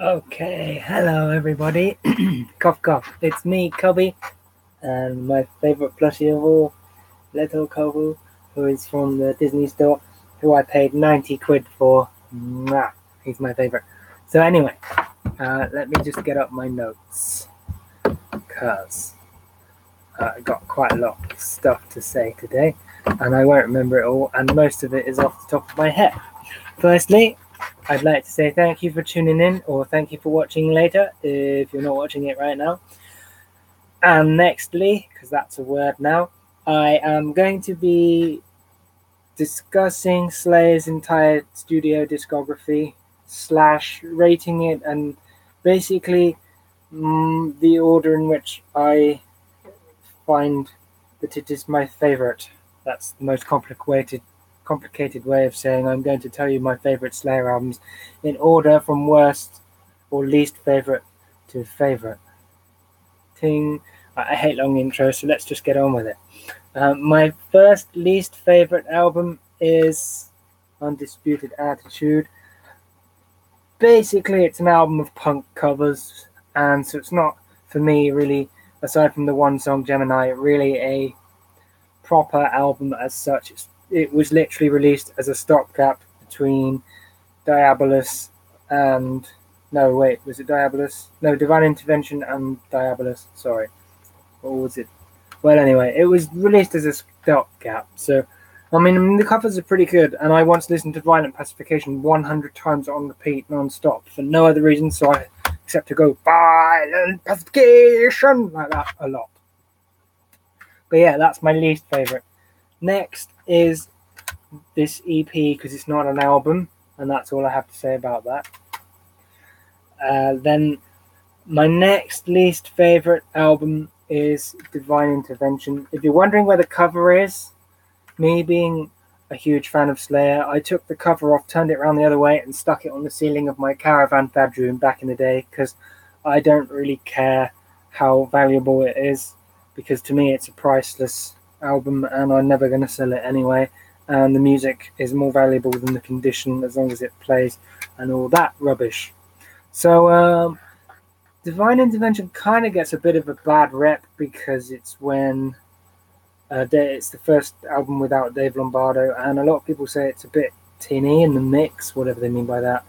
Okay, hello everybody. Cough cough. It's me, Cubby, and my favourite plushie of all, Little Kobu, who is from the Disney store, who I paid 90 quid for. Mwah, he's my favourite. So anyway, let me just get up my notes, because I got quite a lot of stuff to say today, and I won't remember it all, and most of it is off the top of my head. Firstly, I'd like to say thank you for tuning in, or thank you for watching later if you're not watching it right now. And nextly, because that's a word now, I am going to be discussing Slayer's entire studio discography / rating it, and basically the order in which I find that it is my favorite. That's the most complicated way of saying I'm going to tell you my favorite Slayer albums in order from worst or least favorite to favorite. Ting. I hate long intros, so let's just get on with it. My first least favorite album is Undisputed Attitude. Basically, it's an album of punk covers, and so it's not, for me, really, aside from the one song Gemini, really a proper album as such. It was literally released as a stopgap between Diabolus and... No, wait, was it Diabolus? No, Divine Intervention and Diabolus, sorry. Or was it? Well, anyway, it was released as a stopgap, so... I mean, the covers are pretty good, and I once listened to Violent Pacification 100 times on repeat, non-stop, for no other reason, except to go, Violent Pacification, like that, a lot. But yeah, that's my least favourite. Next is this EP, because it's not an album, and that's all I have to say about that. Then my next least favourite album is Divine Intervention. If you're wondering where the cover is, me being a huge fan of Slayer, I took the cover off, turned it around the other way, and stuck it on the ceiling of my caravan bedroom back in the day, because I don't really care how valuable it is, because to me it's a priceless album and I'm never going to sell it anyway, and the music is more valuable than the condition as long as it plays and all that rubbish. So Divine Intervention kind of gets a bit of a bad rep because it's it's the first album without Dave Lombardo, and a lot of people say it's a bit tinny in the mix, whatever they mean by that.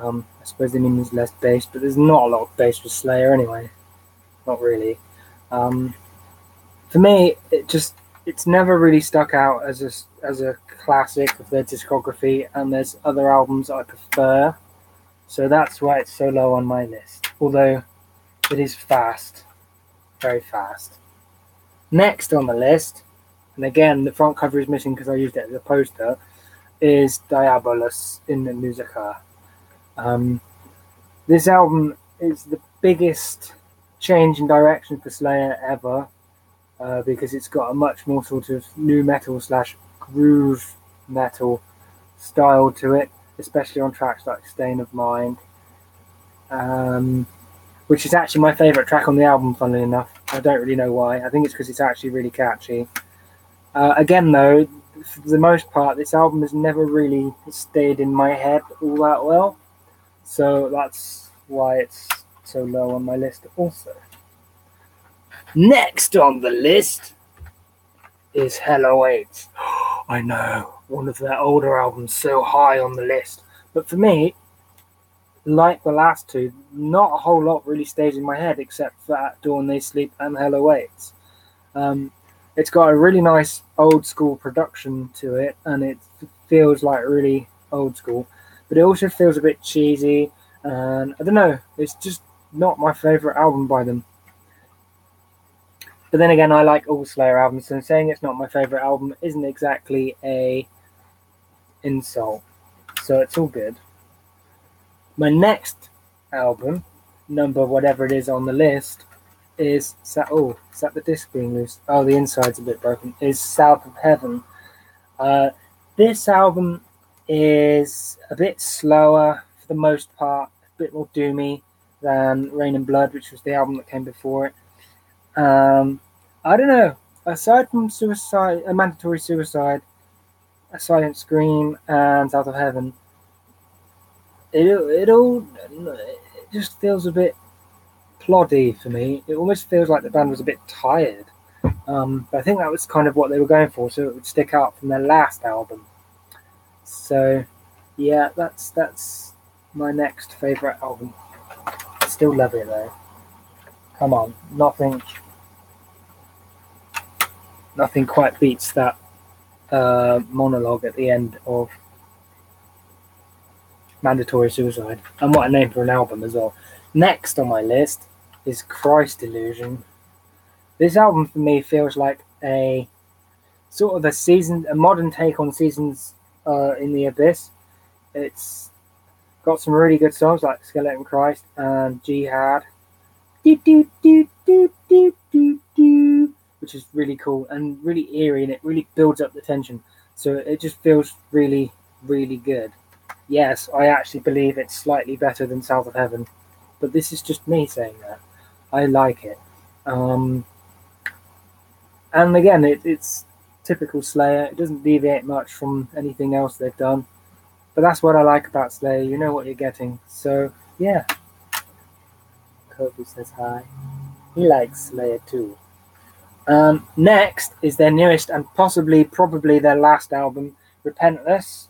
I suppose they mean there's less bass, but there's not a lot of bass with Slayer anyway. Not really. For me, it's never really stuck out as a classic of their discography, and there's other albums I prefer, so that's why it's so low on my list. Although it is fast, very fast. Next on the list, and again the front cover is missing because I used it as a poster, is Diabolus in the Musica. This album is the biggest change in direction for Slayer ever, because it's got a much more sort of nu metal / groove metal style to it, especially on tracks like Stain of Mind, which is actually my favourite track on the album, funnily enough. I don't really know why. I think it's because it's actually really catchy. Again, though, for the most part, this album has never really stayed in my head all that well, so that's why it's so low on my list also. Next on the list is Hell Awaits. I know, one of their older albums so high on the list. But for me, like the last two, not a whole lot really stays in my head except for At Dawn They Sleep and Hell Awaits. It's got a really nice old school production to it, and it feels like really old school. But it also feels a bit cheesy, and I don't know, it's just not my favourite album by them. But then again, I like all Slayer albums, so saying it's not my favourite album isn't exactly a insult. So it's all good. My next album, number whatever it is on the list, is is that the disc being loose? Oh, the inside's a bit broken. Is South of Heaven. This album is a bit slower for the most part, a bit more doomy than Rain and Blood, which was the album that came before it. I don't know. Aside from Suicide, A Mandatory Suicide, A Silent Scream, and South of Heaven, just feels a bit ploddy for me. It almost feels like the band was a bit tired. But I think that was kind of what they were going for, so it would stick out from their last album. So, yeah, that's my next favourite album. Still love it though. Come on, nothing quite beats that monologue at the end of Mandatory Suicide. And what a name for an album as well. Next on my list is Christ Illusion. This album for me feels like a sort of a modern take on Seasons in the Abyss. It's got some really good songs like Skeleton Christ and Jihad, which is really cool and really eerie, and it really builds up the tension. So it just feels really, really good. Yes, I actually believe it's slightly better than South of Heaven, but this is just me saying that. I like it. And again, it's typical Slayer. It doesn't deviate much from anything else they've done. But that's what I like about Slayer. You know what you're getting. So, yeah. Kobe says hi. He likes Slayer too. Next is their newest and probably their last album, Repentless,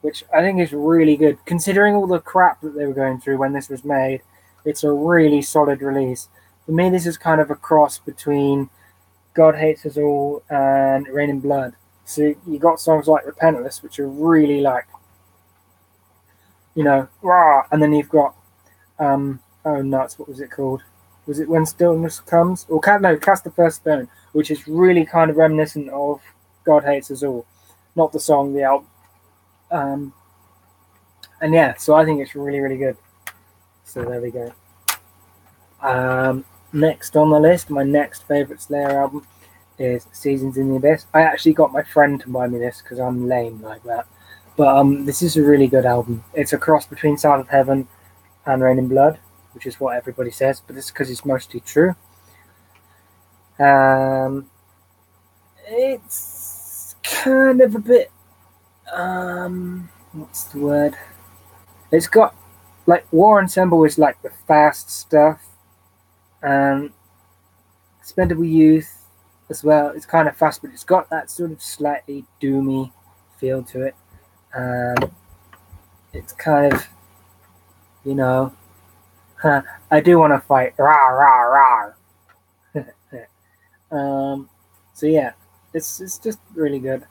which I think is really good. Considering all the crap that they were going through when this was made, it's a really solid release. For me, this is kind of a cross between God Hates Us All and Rain in Blood. So you got songs like Repentless, which are really like, rah, and then you've got, oh nuts, what was it called? Was it When Stillness Comes? Or Cast the First Stone, which is really kind of reminiscent of God Hates Us All. Not the song, the album. And yeah, so I think it's really, really good. So there we go. Next on the list, my next favourite Slayer album is Seasons in the Abyss. I actually got my friend to buy me this because I'm lame like that. But this is a really good album. It's a cross between South of Heaven and Rain in Blood, which is what everybody says, but it's because it's mostly true. It's kind of a bit, what's the word? It's got, like, War Ensemble is like the fast stuff, and Expendable Youth as well. It's kind of fast, but it's got that sort of slightly doomy feel to it. It's kind of, I do want to fight, rah, rah, rah. So yeah, it's just really good.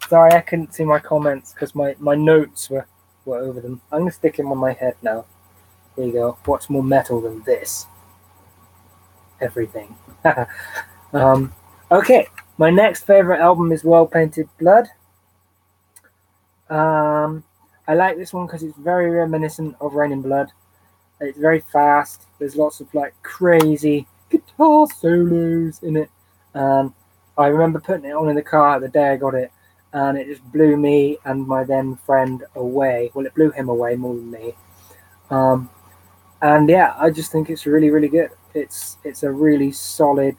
Sorry, I couldn't see my comments because my notes were over them. I'm going to stick them on my head now. There you go. What's more metal than this? Everything. Okay, my next favourite album is Well Painted Blood. I like this one because it's very reminiscent of Rain in Blood. It's very fast. There's lots of like crazy guitar solos in it. I remember putting it on in the car the day I got it, and it just blew me and my then friend away. Well, it blew him away more than me. And yeah, I just think it's really, really good. It's a really solid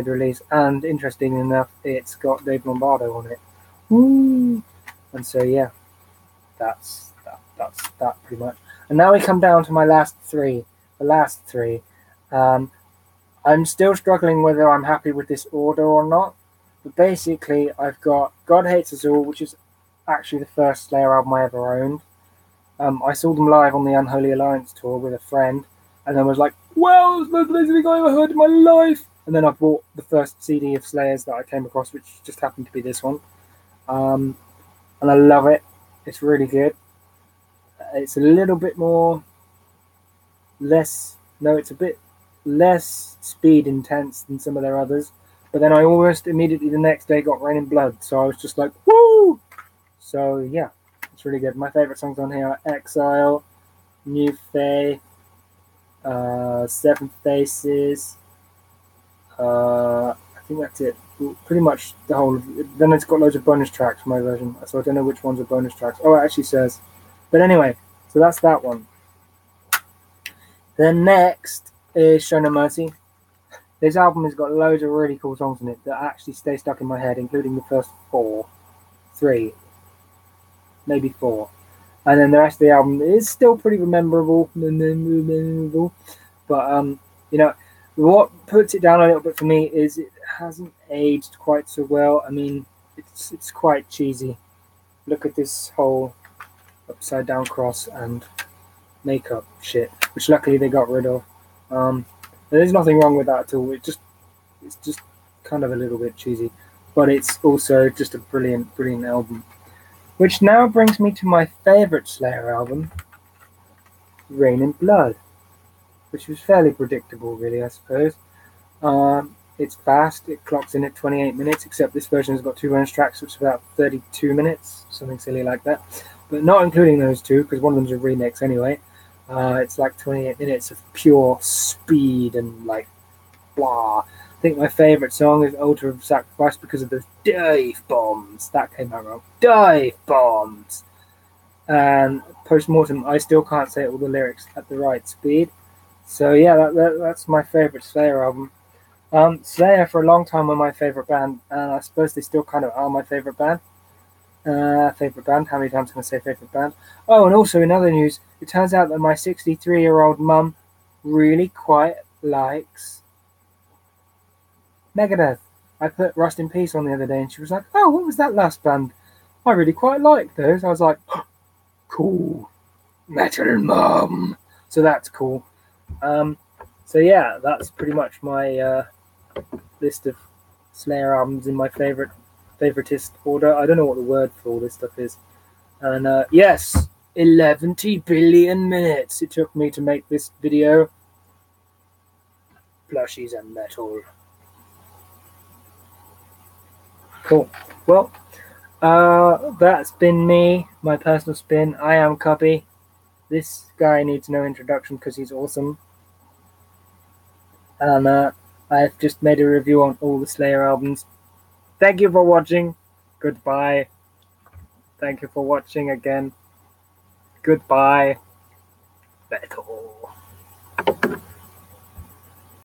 release, and interesting enough, it's got Dave Lombardo on it. Woo! And so yeah, that's that pretty much. And now we come down to my last three. The last three. I'm still struggling whether I'm happy with this order or not. But basically, I've got God Hates Us All, which is actually the first Slayer album I ever owned. I saw them live on the Unholy Alliance tour with a friend, and then was like, wow, it's the most amazing thing I ever heard in my life. And then I bought the first CD of Slayers that I came across, which just happened to be this one. And I love it. It's really good. It's a little bit it's a bit less speed intense than some of their others. But then I almost immediately the next day got Rain in Blood. So I was just like, woo! So yeah, it's really good. My favourite songs on here are Exile, New Faith, Seven Faces. I think that's it. Pretty much the whole of it. Then it's got loads of bonus tracks for my version. So I don't know which ones are bonus tracks. Oh, it actually says. But anyway, so that's that one. Then next is Show No Mercy. This album has got loads of really cool songs in it that actually stay stuck in my head, including the first three, maybe four. And then the rest of the album is still pretty memorable. But you know, what puts it down a little bit for me is it hasn't aged quite so well. I mean, it's quite cheesy. Look at this whole upside down cross and makeup shit, which luckily they got rid of. There's nothing wrong with that at all. It's just kind of a little bit cheesy, but it's also just a brilliant album. Which now brings me to my favorite Slayer album, Rain and Blood, which was fairly predictable, really, I suppose. It's fast. It clocks in at 28 minutes, except this version has got 2 bonus tracks, which is about 32 minutes, something silly like that. But not including those two, because one of them's a remix anyway. It's like 28 minutes of pure speed and like blah. I think my favourite song is Altar of Sacrifice because of the dive bombs. That came out wrong. Dive bombs. And post-mortem, I still can't say all the lyrics at the right speed. So yeah, that's my favourite Slayer album. Slayer for a long time were my favourite band, and I suppose they still kind of are my favourite band. Favourite band? How many times can I say favourite band? Oh, and also in other news, it turns out that my 63-year-old mum really quite likes Megadeth. I put Rust in Peace on the other day, and she was like, "Oh, what was that last band? I really quite liked those." I was like, "Cool, metal mum." So that's cool. So yeah, that's pretty much my list of Slayer albums in my favoritist order. I don't know what the word for all this stuff is. And yes, 11 billion minutes it took me to make this video. Plushies and metal. Cool. Well, that's been me, my personal spin. I am Cubby. This guy needs no introduction because he's awesome. And I've just made a review on all the Slayer albums. Thank you for watching. Goodbye. Thank you for watching again. Goodbye. Metal.